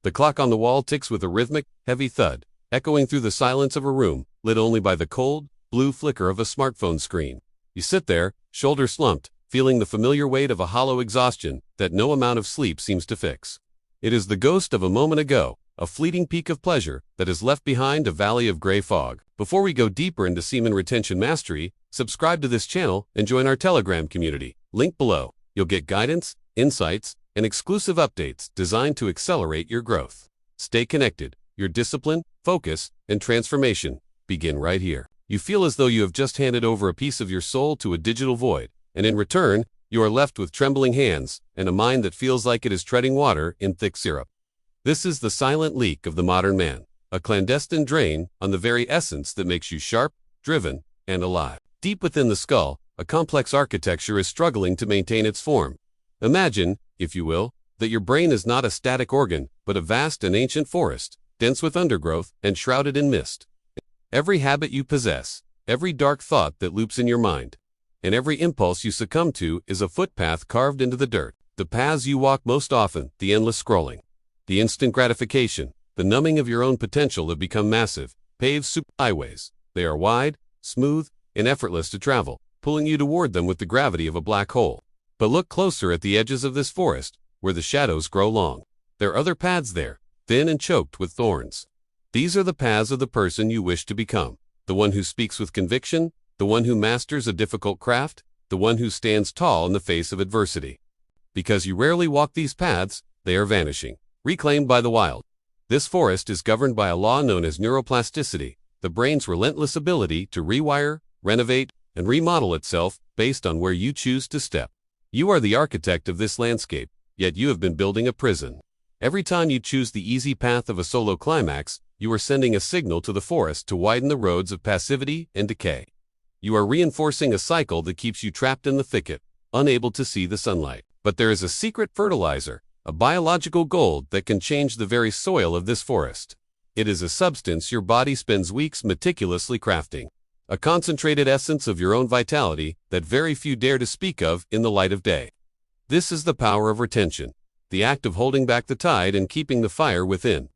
The clock on the wall ticks with a rhythmic, heavy thud, echoing through the silence of a room lit only by the cold, blue flicker of a smartphone screen. You sit there, shoulders slumped, feeling the familiar weight of a hollow exhaustion that no amount of sleep seems to fix. It is the ghost of a moment ago, a fleeting peak of pleasure that has left behind a valley of gray fog. Before we go deeper into semen retention mastery, subscribe to this channel and join our Telegram community. Link below. You'll get guidance, insights, and exclusive updates designed to accelerate your growth. Stay connected. Your discipline, focus, and transformation begin right here. You feel as though you have just handed over a piece of your soul to a digital void, and in return, you are left with trembling hands and a mind that feels like it is treading water in thick syrup. This is the silent leak of the modern man, a clandestine drain on the very essence that makes you sharp, driven, and alive. Deep within the skull, a complex architecture is struggling to maintain its form. Imagine, if you will, that your brain is not a static organ, but a vast and ancient forest, dense with undergrowth and shrouded in mist. Every habit you possess, every dark thought that loops in your mind, and every impulse you succumb to is a footpath carved into the dirt. The paths you walk most often, the endless scrolling, the instant gratification, the numbing of your own potential have become massive, paved superhighways. They are wide, smooth, and effortless to travel, pulling you toward them with the gravity of a black hole. But look closer at the edges of this forest, where the shadows grow long. There are other paths there, thin and choked with thorns. These are the paths of the person you wish to become, the one who speaks with conviction, the one who masters a difficult craft, the one who stands tall in the face of adversity. Because you rarely walk these paths, they are vanishing, reclaimed by the wild. This forest is governed by a law known as neuroplasticity, the brain's relentless ability to rewire, renovate, and remodel itself based on where you choose to step. You are the architect of this landscape, yet you have been building a prison. Every time you choose the easy path of a solo climax, you are sending a signal to the forest to widen the roads of passivity and decay. You are reinforcing a cycle that keeps you trapped in the thicket, unable to see the sunlight. But there is a secret fertilizer, a biological gold that can change the very soil of this forest. It is a substance your body spends weeks meticulously crafting, a concentrated essence of your own vitality that very few dare to speak of in the light of day. This is the power of retention, the act of holding back the tide and keeping the fire within.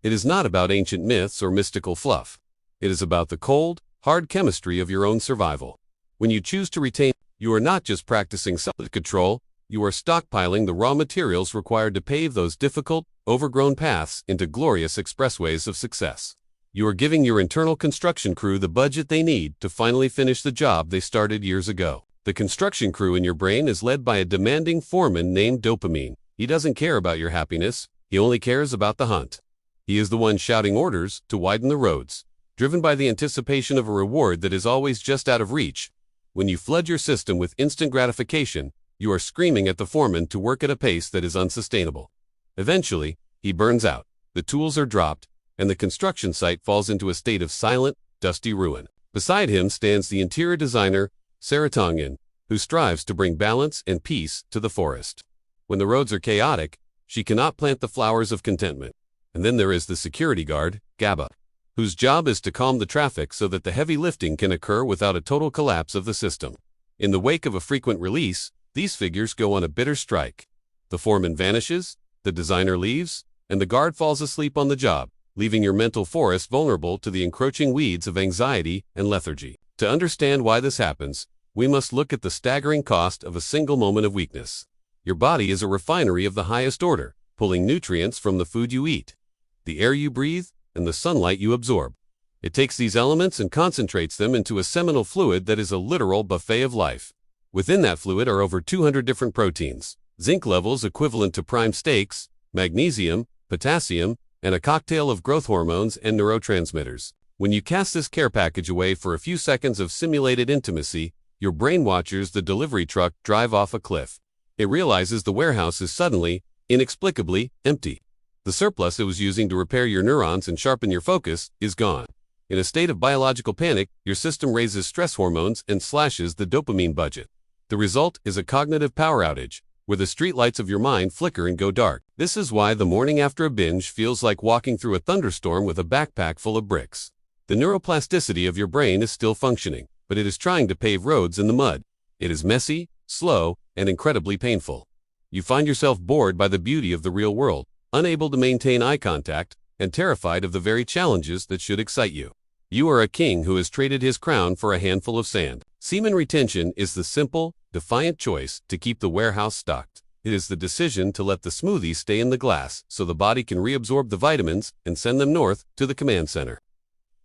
It is not about ancient myths or mystical fluff. It is about the cold, hard chemistry of your own survival. When you choose to retain, you are not just practicing self-control, you are stockpiling the raw materials required to pave those difficult, overgrown paths into glorious expressways of success. You are giving your internal construction crew the budget they need to finally finish the job they started years ago. The construction crew in your brain is led by a demanding foreman named Dopamine. He doesn't care about your happiness, he only cares about the hunt. He is the one shouting orders to widen the roads, driven by the anticipation of a reward that is always just out of reach. When you flood your system with instant gratification, you are screaming at the foreman to work at a pace that is unsustainable. Eventually, he burns out, the tools are dropped, and the construction site falls into a state of silent, dusty ruin. Beside him stands the interior designer, Serotonin, who strives to bring balance and peace to the forest. When the roads are chaotic, she cannot plant the flowers of contentment. And then there is the security guard, GABA, whose job is to calm the traffic so that the heavy lifting can occur without a total collapse of the system. In the wake of a frequent release, these figures go on a bitter strike. The foreman vanishes, the designer leaves, and the guard falls asleep on the job, leaving your mental forest vulnerable to the encroaching weeds of anxiety and lethargy. To understand why this happens, we must look at the staggering cost of a single moment of weakness. Your body is a refinery of the highest order, pulling nutrients from the food you eat, the air you breathe, and the sunlight you absorb. It takes these elements and concentrates them into a seminal fluid that is a literal buffet of life. Within that fluid are over 200 different proteins, zinc levels equivalent to prime steaks, magnesium, potassium, and a cocktail of growth hormones and neurotransmitters. When you cast this care package away for a few seconds of simulated intimacy, your brain watches the delivery truck drive off a cliff. It realizes the warehouse is suddenly, inexplicably, empty. The surplus it was using to repair your neurons and sharpen your focus is gone. In a state of biological panic, your system raises stress hormones and slashes the dopamine budget. The result is a cognitive power outage, where the streetlights of your mind flicker and go dark. This is why the morning after a binge feels like walking through a thunderstorm with a backpack full of bricks. The neuroplasticity of your brain is still functioning, but it is trying to pave roads in the mud. It is messy, slow, and incredibly painful. You find yourself bored by the beauty of the real world, unable to maintain eye contact, and terrified of the very challenges that should excite you. You are a king who has traded his crown for a handful of sand. Semen retention is the simple, defiant choice to keep the warehouse stocked. It is the decision to let the smoothie stay in the glass so the body can reabsorb the vitamins and send them north to the command center.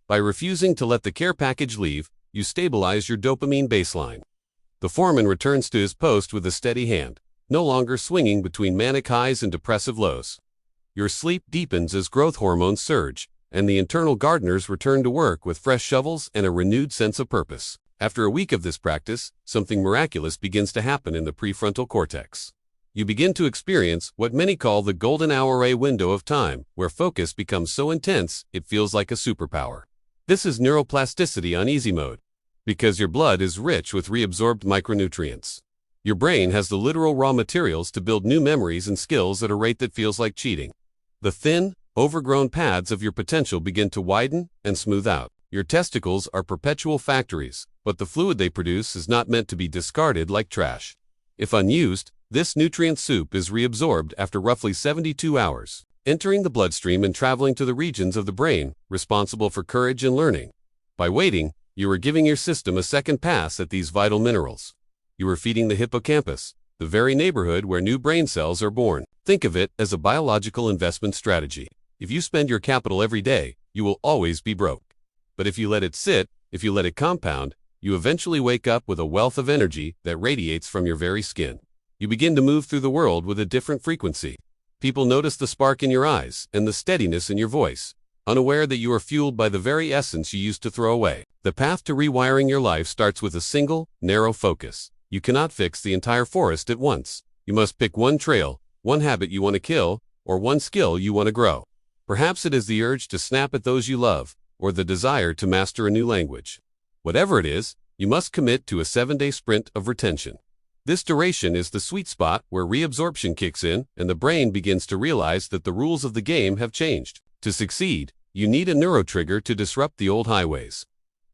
By refusing to let the care package leave, you stabilize your dopamine baseline. The foreman returns to his post with a steady hand, no longer swinging between manic highs and depressive lows. Your sleep deepens as growth hormones surge, and the internal gardeners return to work with fresh shovels and a renewed sense of purpose. After a week of this practice, something miraculous begins to happen in the prefrontal cortex. You begin to experience what many call the golden hour window of time, where focus becomes so intense it feels like a superpower. This is neuroplasticity on easy mode, because your blood is rich with reabsorbed micronutrients. Your brain has the literal raw materials to build new memories and skills at a rate that feels like cheating. The thin, overgrown paths of your potential begin to widen and smooth out. Your testicles are perpetual factories, but the fluid they produce is not meant to be discarded like trash. If unused, this nutrient soup is reabsorbed after roughly 72 hours, entering the bloodstream and traveling to the regions of the brain responsible for courage and learning. By waiting, you are giving your system a second pass at these vital minerals. You are feeding the hippocampus, the very neighborhood where new brain cells are born. Think of it as a biological investment strategy. If you spend your capital every day, you will always be broke. But if you let it sit, if you let it compound, you eventually wake up with a wealth of energy that radiates from your very skin. You begin to move through the world with a different frequency. People notice the spark in your eyes and the steadiness in your voice, unaware that you are fueled by the very essence you used to throw away. The path to rewiring your life starts with a single, narrow focus. You cannot fix the entire forest at once. You must pick one trail, one habit you want to kill, or one skill you want to grow. Perhaps it is the urge to snap at those you love, or the desire to master a new language. Whatever it is, you must commit to a 7-day sprint of retention. This duration is the sweet spot where reabsorption kicks in and the brain begins to realize that the rules of the game have changed. To succeed, you need a neurotrigger to disrupt the old highways.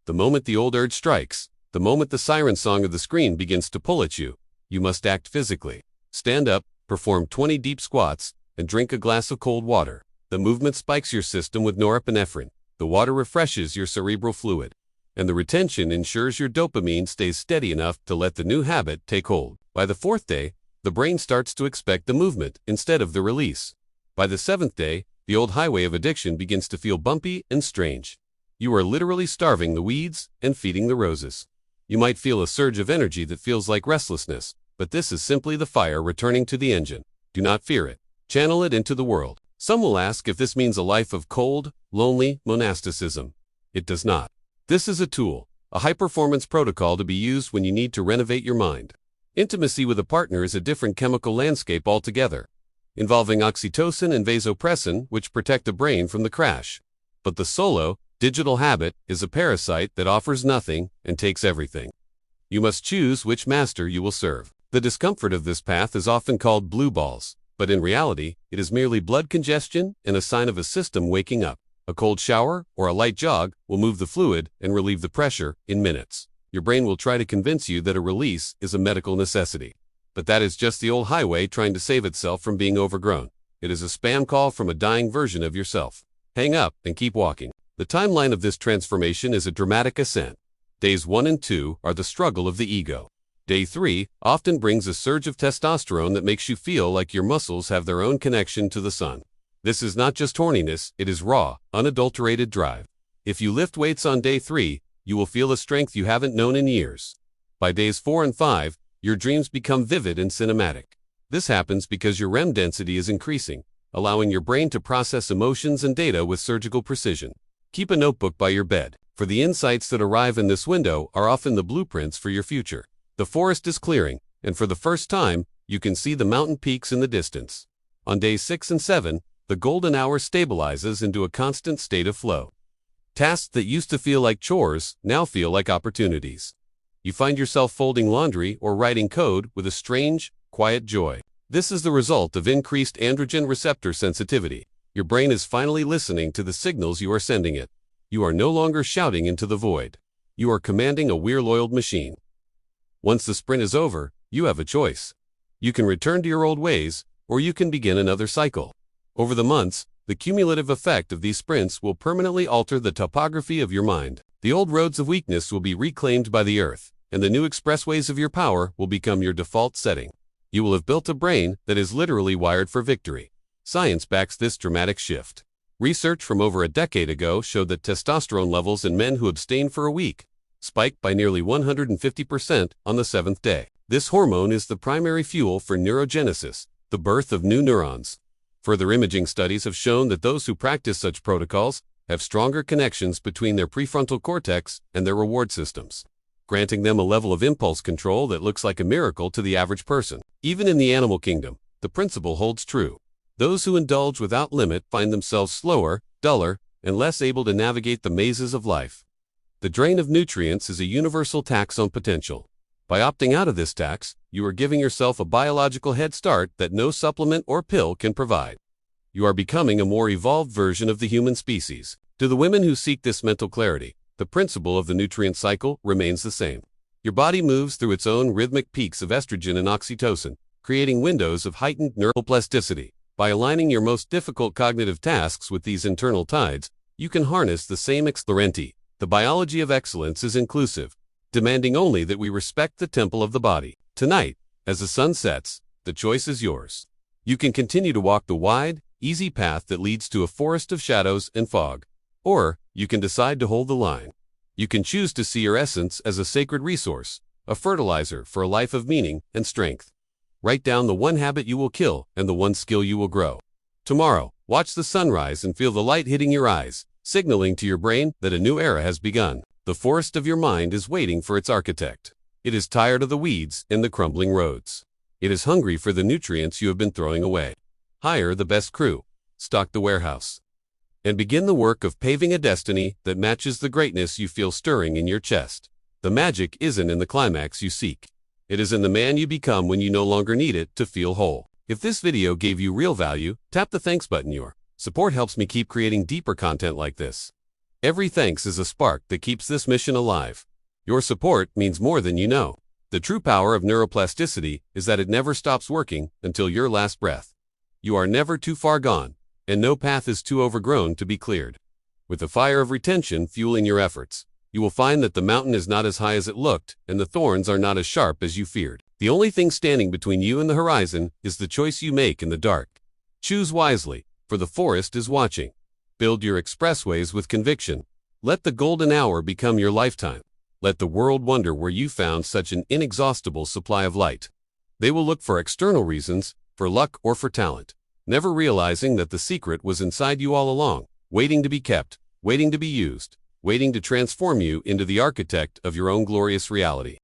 The moment the old urge strikes, the moment the siren song of the screen begins to pull at you, you must act physically. Stand up, perform 20 deep squats, and drink a glass of cold water. The movement spikes your system with norepinephrine. The water refreshes your cerebral fluid, and the retention ensures your dopamine stays steady enough to let the new habit take hold. By the 4th day, the brain starts to expect the movement instead of the release. By the 7th day, the old highway of addiction begins to feel bumpy and strange. You are literally starving the weeds and feeding the roses. You might feel a surge of energy that feels like restlessness, but this is simply the fire returning to the engine. Do not fear it. Channel it into the world. Some will ask if this means a life of cold, lonely monasticism. It does not. This is a tool, a high-performance protocol to be used when you need to renovate your mind. Intimacy with a partner is a different chemical landscape altogether, involving oxytocin and vasopressin, which protect the brain from the crash. But the solo, digital habit is a parasite that offers nothing and takes everything. You must choose which master you will serve. The discomfort of this path is often called blue balls, but in reality, it is merely blood congestion and a sign of a system waking up. A cold shower or a light jog will move the fluid and relieve the pressure in minutes. Your brain will try to convince you that a release is a medical necessity. But that is just the old highway trying to save itself from being overgrown. It is a spam call from a dying version of yourself. Hang up and keep walking. The timeline of this transformation is a dramatic ascent. Days 1 and 2 are the struggle of the ego. Day 3 often brings a surge of testosterone that makes you feel like your muscles have their own connection to the sun. This is not just horniness, it is raw, unadulterated drive. If you lift weights on day 3, you will feel a strength you haven't known in years. By days 4 and 5, your dreams become vivid and cinematic. This happens because your REM density is increasing, allowing your brain to process emotions and data with surgical precision. Keep a notebook by your bed, for the insights that arrive in this window are often the blueprints for your future. The forest is clearing, and for the first time, you can see the mountain peaks in the distance. On days 6 and 7, the golden hour stabilizes into a constant state of flow. Tasks that used to feel like chores now feel like opportunities. You find yourself folding laundry or writing code with a strange, quiet joy. This is the result of increased androgen receptor sensitivity. Your brain is finally listening to the signals you are sending it. You are no longer shouting into the void. You are commanding a wear-oiled machine. Once the sprint is over, you have a choice. You can return to your old ways, or you can begin another cycle. Over the months, the cumulative effect of these sprints will permanently alter the topography of your mind. The old roads of weakness will be reclaimed by the earth, and the new expressways of your power will become your default setting. You will have built a brain that is literally wired for victory. Science backs this dramatic shift. Research from over a decade ago showed that testosterone levels in men who abstained for a week spiked by nearly 150% on the 7th day. This hormone is the primary fuel for neurogenesis, the birth of new neurons. Further imaging studies have shown that those who practice such protocols have stronger connections between their prefrontal cortex and their reward systems, granting them a level of impulse control that looks like a miracle to the average person. Even in the animal kingdom, the principle holds true. Those who indulge without limit find themselves slower, duller, and less able to navigate the mazes of life. The drain of nutrients is a universal tax on potential. By opting out of this tax, you are giving yourself a biological head start that no supplement or pill can provide. You are becoming a more evolved version of the human species. To the women who seek this mental clarity, the principle of the nutrient cycle remains the same. Your body moves through its own rhythmic peaks of estrogen and oxytocin, creating windows of heightened neuroplasticity. By aligning your most difficult cognitive tasks with these internal tides, you can harness the same excellency. The biology of excellence is inclusive, demanding only that we respect the temple of the body. Tonight, as the sun sets, the choice is yours. You can continue to walk the wide, easy path that leads to a forest of shadows and fog. Or, you can decide to hold the line. You can choose to see your essence as a sacred resource, a fertilizer for a life of meaning and strength. Write down the one habit you will kill and the one skill you will grow. Tomorrow, watch the sunrise and feel the light hitting your eyes, signaling to your brain that a new era has begun. The forest of your mind is waiting for its architect. It is tired of the weeds and the crumbling roads. It is hungry for the nutrients you have been throwing away. Hire the best crew, stock the warehouse, and begin the work of paving a destiny that matches the greatness you feel stirring in your chest. The magic isn't in the climax you seek. It is in the man you become when you no longer need it to feel whole. If this video gave you real value, tap the thanks button. Your support helps me keep creating deeper content like this. Every thanks is a spark that keeps this mission alive. Your support means more than you know. The true power of neuroplasticity is that it never stops working until your last breath. You are never too far gone, and no path is too overgrown to be cleared. With the fire of retention fueling your efforts, you will find that the mountain is not as high as it looked, and the thorns are not as sharp as you feared. The only thing standing between you and the horizon is the choice you make in the dark. Choose wisely, for the forest is watching. Build your expressways with conviction. Let the golden hour become your lifetime. Let the world wonder where you found such an inexhaustible supply of light. They will look for external reasons, for luck or for talent, never realizing that the secret was inside you all along, waiting to be kept, waiting to be used, waiting to transform you into the architect of your own glorious reality.